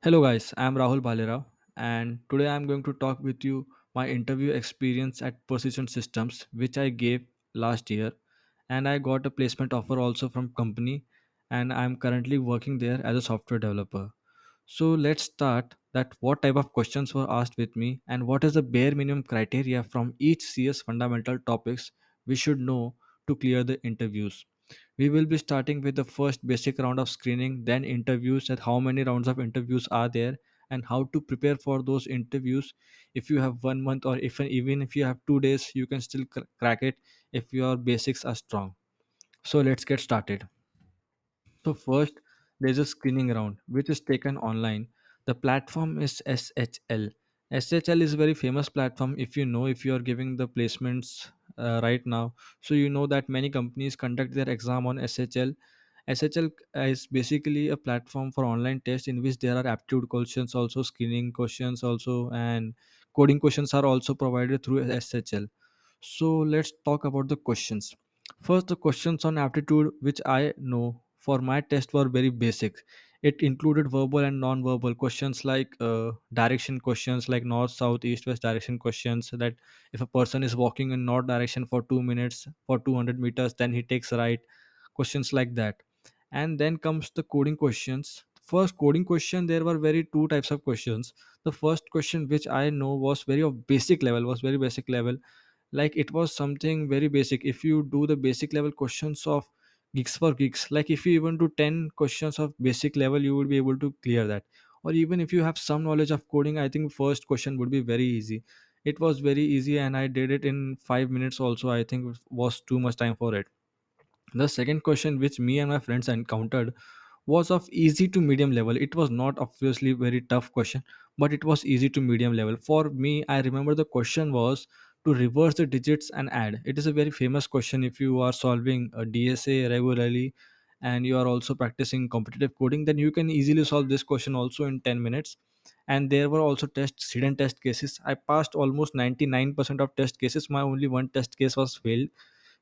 Hello guys, I am Rahul Bhalera and today I am going to talk with you my interview experience at Precision Systems which I gave last year, and I got a placement offer also from company, and I am currently working there as a software developer. So let's start that what type of questions were asked with me and what is the bare minimum criteria from each CS fundamental topics we should know to clear the interviews. We will be starting with the first basic round of screening, then interviews, at how many rounds of interviews are there and how to prepare for those interviews. If you have 1 month or if even if you have 2 days, you can still crack it if your basics are strong. So let's get started. So first, there's a screening round which is taken online. The platform is SHL. SHL is a very famous platform if you are giving the placements right now. So you know that many companies conduct their exam on SHL. SHL is basically a platform for online tests in which there are aptitude questions, also screening questions, also and coding questions are also provided through SHL. So let's talk about the questions. First, the questions on aptitude, which I know for my test were very basic. It included verbal and non-verbal questions like direction questions, like north, south, east, west direction questions. That if a person is walking in north direction for 2 minutes for 200 meters, then he takes right. Questions like that. And then comes the coding questions. First coding question, there were very two types of questions. The first question, which I know was very of basic level, was very basic level, like it was something very basic. If you do the basic level questions of geeks for geeks, like if you even do 10 questions of basic level, you will be able to clear that. Or even if you have some knowledge of coding, I think first question would be very easy. It was very easy and I did it in 5 minutes also. I think it was too much time for it. The second question which me and my friends encountered was of easy to medium level. It was not obviously very tough question, but it was easy to medium level. For me, I remember the question was to reverse the digits and add. It is a very famous question if you are solving a DSA regularly and you are also practicing competitive coding, then you can easily solve this question also in 10 minutes. And there were also hidden test cases. I passed almost 99% of test cases. My only one test case was failed.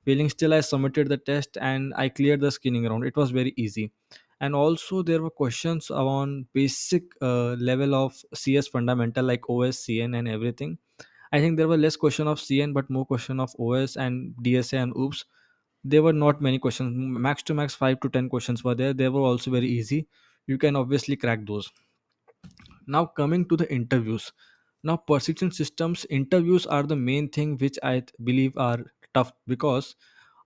Failing still, I submitted the test and I cleared the screening round. It was very easy. And also there were questions on basic level of CS fundamental like OS, CN and everything. I think there were less question of CN but more question of OS and DSA and OOPS. There were not many questions. Max to max 5 to 10 questions were there. They were also very easy. You can obviously crack those. Now coming to the interviews. Now persistent systems interviews are the main thing which believe are tough, because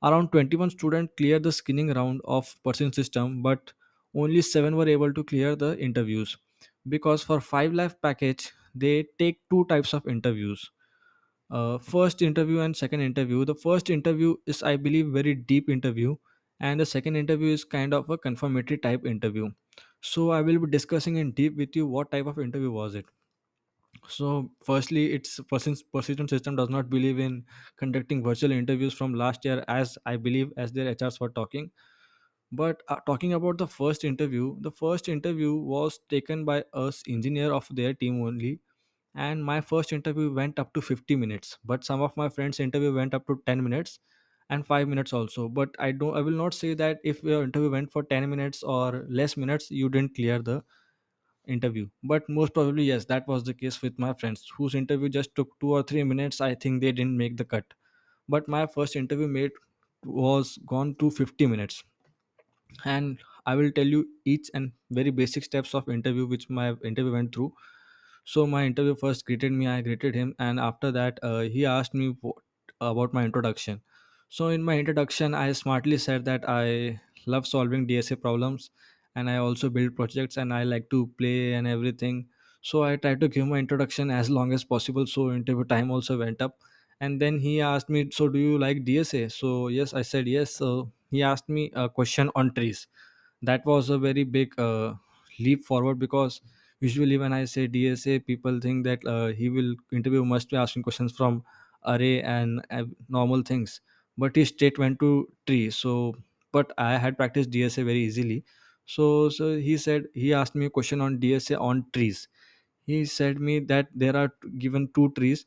around 21 students cleared the screening round of persistent system, but only 7 were able to clear the interviews, because for 5 lakh package they take two types of interviews. First interview and second interview. The first interview is, I believe, very deep interview, and the second interview is kind of a confirmatory type interview. So I will be discussing in deep with you what type of interview was it. So firstly, it's persistent system does not believe in conducting virtual interviews from last year, as I believe as their HRs were talking. But talking about the first interview was taken by us engineer of their team only, and my first interview went up to 50 minutes, but some of my friends interview went up to 10 minutes and 5 minutes also. But I will not say that if your interview went for 10 minutes or less minutes you didn't clear the interview. But most probably yes, that was the case with my friends whose interview just took 2 or 3 minutes. I think they didn't make the cut. But my first interview made was gone to 50 minutes. And I will tell you each and very basic steps of interview which my interview went through. So my interview first greeted me, I greeted him, and after that he asked me about my introduction. So in my introduction, I smartly said that I love solving DSA problems, and I also build projects, and I like to play and everything. So I tried to give my introduction as long as possible. So interview time also went up, and then he asked me, "So do you like DSA?" So yes, I said yes. So he asked me a question on trees. That was a very big leap forward, because usually when I say DSA, people think that he will interview must be asking questions from array and normal things, but he straight went to tree. So but I had practiced DSA very easily. So he said, he asked me a question on DSA on trees. He said me that there are given two trees.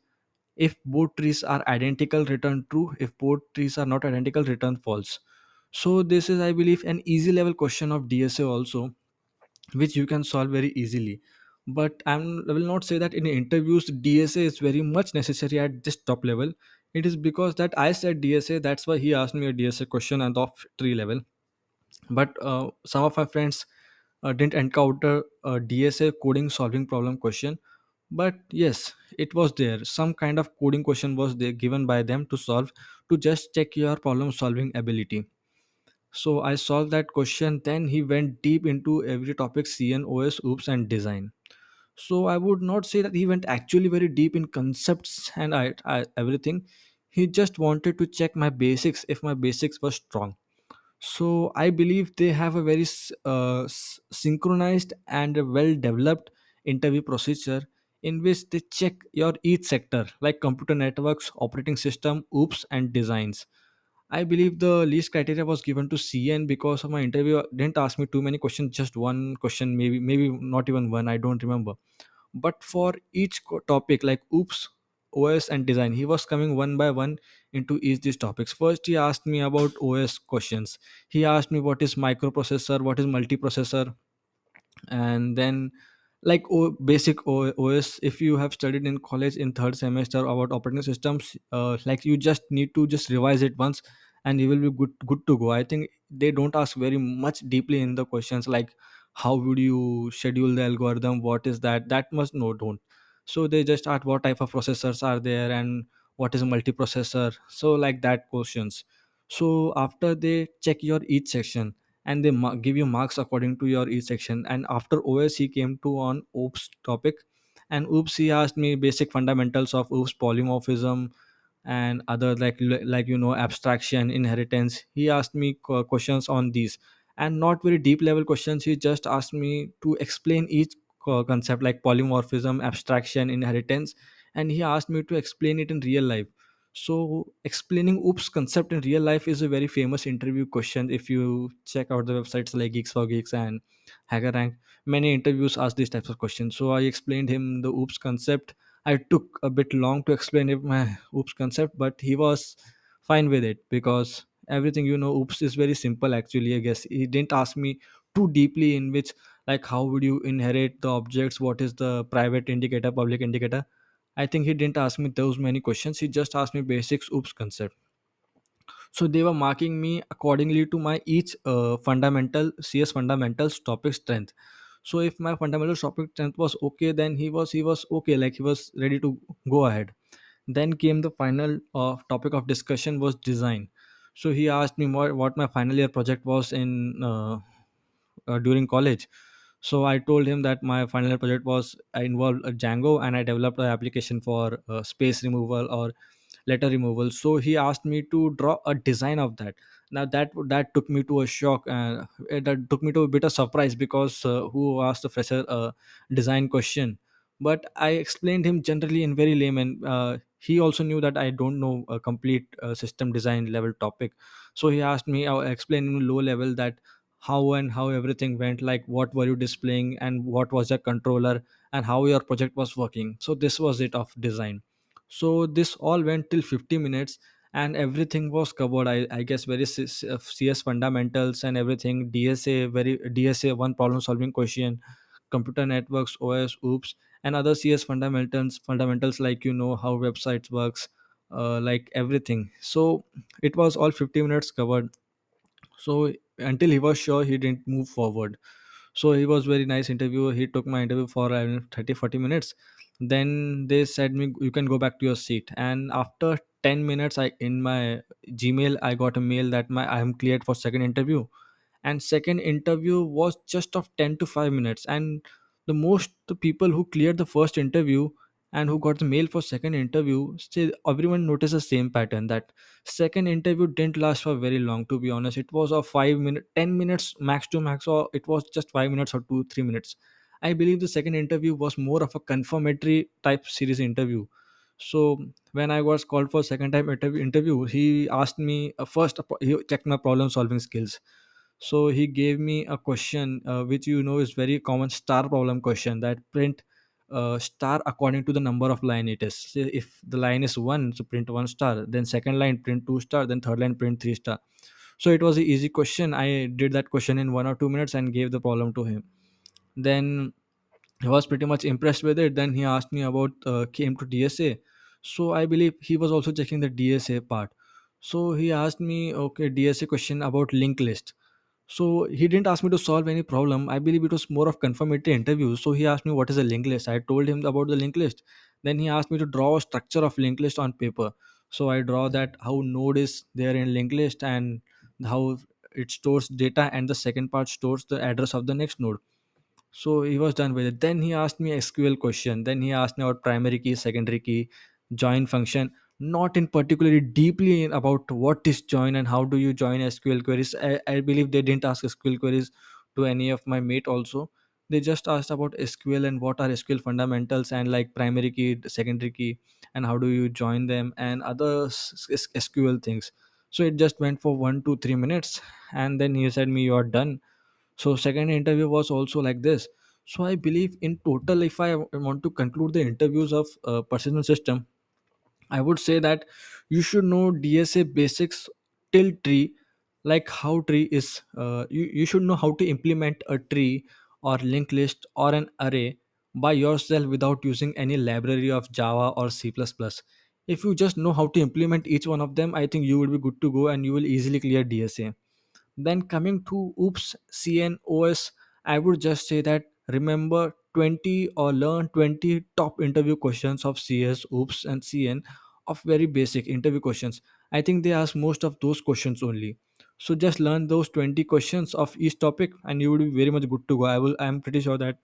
If both trees are identical, return true. If both trees are not identical, return false. So this is, I believe, an easy level question of DSA also, which you can solve very easily. But I will not say that in interviews DSA is very much necessary at this top level. It is because that I said DSA, that's why he asked me a DSA question at the tree level. But some of my friends didn't encounter a DSA coding solving problem question. But yes, it was there. Some kind of coding question was there given by them to solve, to just check your problem solving ability. So I solved that question. Then he went deep into every topic: CN, OS, OOPS, and design. So I would not say that he went actually very deep in concepts and everything. He just wanted to check my basics, if my basics were strong. So I believe they have a very synchronized and a well developed interview procedure in which they check your each sector like computer networks, operating system, OOPS, and designs. I believe the least criteria was given to CN because of my interview didn't ask me too many questions, just one question, maybe not even one, I don't remember. But for each topic like OOPS, OS, and design, he was coming one by one into each these topics. First he asked me about OS questions. He asked me what is microprocessor, what is multiprocessor. And then like basic OS, if you have studied in college in third semester about operating systems, like you just need to just revise it once and you will be good to go. I think they don't ask very much deeply in the questions like how would you schedule the algorithm, what is that must no don't. So they just ask what type of processors are there and what is a multiprocessor, so like that questions. So after they check your each section and they give you marks according to your each section. And after OS he came to on OOPS topic. And OOPS he asked me basic fundamentals of OOPS, polymorphism, and other like abstraction, inheritance. He asked me questions on these, and not very deep level questions. He just asked me to explain each concept like polymorphism, abstraction, inheritance. And he asked me to explain it in real life. So explaining OOPS concept in real life is a very famous interview question. If you check out the websites like Geeks for Geeks and HackerRank, many interviews ask these types of questions. So I explained him the OOPS concept. I took a bit long to explain him my OOPS concept, but he was fine with it because everything OOPS is very simple actually. I guess he didn't ask me too deeply in which like how would you inherit the objects, what is the private indicator, public indicator. I think he didn't ask me those many questions. He just asked me basics OOPS concept. So they were marking me accordingly to my each fundamental CS fundamentals topic strength. So if my fundamental topic strength was okay, then he was okay, like he was ready to go ahead. Then came the final topic of discussion was design. So he asked me what my final year project was in during college. So I told him that my final year project was I involved a Django and I developed an application for space removal or letter removal. So he asked me to draw a design of that. Now that took me to a shock. That took me to a bit of surprise because who asked the fresher a design question? But I explained him generally in very layman. He also knew that I don't know a complete system design level topic. So he asked me, I explained in low level that how everything went, like what were you displaying and what was your controller and how your project was working. So this was it of design. So this all went till 50 minutes and everything was covered. I guess very CS fundamentals and everything, DSA, very DSA one problem solving question, computer networks, OS, OOPS, and other CS fundamentals like how websites works, like everything. So it was all 50 minutes covered. So until he was sure, he didn't move forward. So he was very nice interview. He took my interview for 30-40 minutes. Then they said me you can go back to your seat. And after 10 minutes, I in my Gmail I got a mail that my I am cleared for second interview. And second interview was just of 10 to 5 minutes. And the people who cleared the first interview and who got the mail for second interview, still everyone noticed the same pattern, that second interview didn't last for very long. To be honest, it was a 5 minute, 10 minutes max to max, or it was just 5 minutes or 2-3 minutes. I believe the second interview was more of a confirmatory type series interview. So when I was called for second time interview, he asked me first he checked my problem solving skills. So he gave me a question which is very common star problem question, that print star according to the number of line it is. So if the line is 1, so print 1 star, then second line print 2 star, then third line print 3 star. So it was an easy question. I did that question in 1 or 2 minutes and gave the problem to him. Then he was pretty much impressed with it. Then he asked me about came to DSA. So I believe he was also checking the DSA part. So he asked me, okay, DSA question about linked list. So he didn't ask me to solve any problem. I believe it was more of confirmatory interview. So he asked me what is a linked list. I told him about the linked list. Then he asked me to draw a structure of linked list on paper. So I draw that how node is there in linked list and how it stores data, and the second part stores the address of the next node. So he was done with it. Then he asked me SQL question. Then he asked me about primary key, secondary key, join function. Not in particularly deeply about what is join and how do you join SQL queries. I believe they didn't ask SQL queries to any of my mate also. They just asked about SQL and what are SQL fundamentals and like primary key, secondary key, and how do you join them and other SQL things. So it just went for 1 to 3 minutes, and then he said me you are done. So second interview was also like this. So I believe in total, if I want to conclude the interviews of personnel system, I would say that you should know DSA basics till tree, like how tree is. You should know how to implement a tree or linked list or an array by yourself without using any library of Java or C++. If you just know how to implement each one of them, I think you will be good to go and you will easily clear DSA. Then coming to OOPS, CN, OS, I would just say that remember 20 or learn 20 top interview questions of CS, OOPS, and CN of very basic interview questions. I think they ask most of those questions only. So just learn those 20 questions of each topic and you will be very much good to go. I'm pretty sure that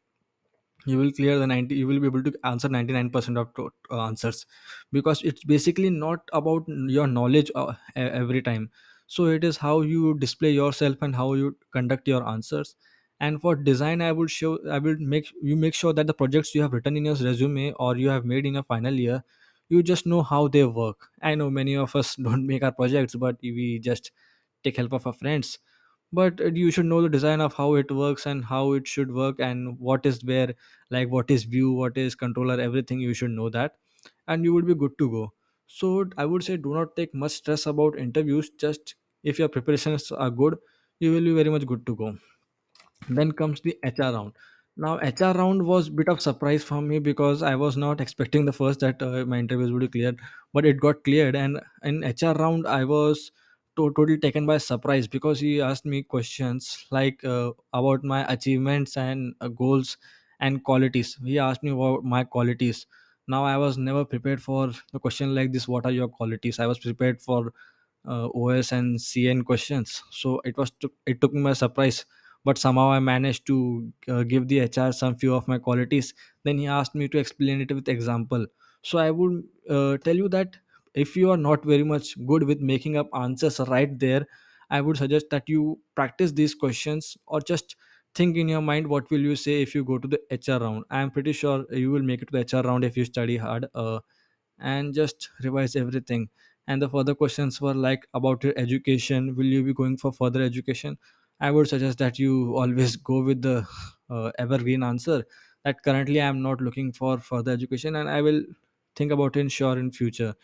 you will clear the 90, you will be able to answer 99% of answers, because it's basically not about your knowledge every time. So it is how you display yourself and how you conduct your answers. And for design, I will make sure that the projects you have written in your resume or you have made in your final year, you just know how they work. I know many of us don't make our projects, but we just take help of our friends. But you should know the design of how it works and how it should work and what is where, like what is view, what is controller, everything you should know that, and you will be good to go. So I would say do not take much stress about interviews. Just if your preparations are good, you will be very much good to go. Then comes the HR round. Now HR round was bit of surprise for me because I was not expecting the first that my interviews would be cleared, but it got cleared. And in HR round, I was totally taken by surprise because he asked me questions like about my achievements and goals and qualities. He asked me about my qualities. Now I was never prepared for a question like this. What are your qualities? I was prepared for OS and CN questions. So it took me by surprise, but somehow I managed to give the HR some few of my qualities. Then he asked me to explain it with example. So I would tell you that if you are not very much good with making up answers right there, I would suggest that you practice these questions or just think in your mind what will you say if you go to the HR round. I am pretty sure you will make it to the HR round if you study hard. And just revise everything. And the further questions were like about your education, will you be going for further education? I would suggest that you always go with the evergreen answer, that currently I am not looking for further education and I will think about it sure in future.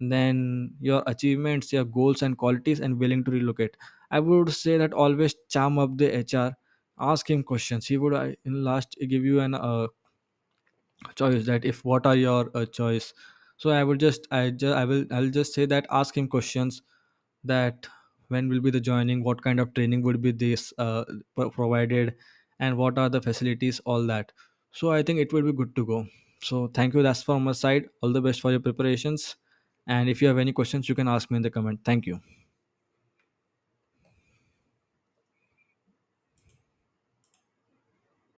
Then your achievements, your goals and qualities, and willing to relocate. I would say that always charm up the HR, ask him questions. He would in last give you an choice that if what are your choice. So I'll just say that ask him questions that when will be the joining, what kind of training would be this provided, and what are the facilities, all that. So I think it will be good to go. So thank you, that's from my side. All the best for your preparations, and if you have any questions you can ask me in the comment. Thank you.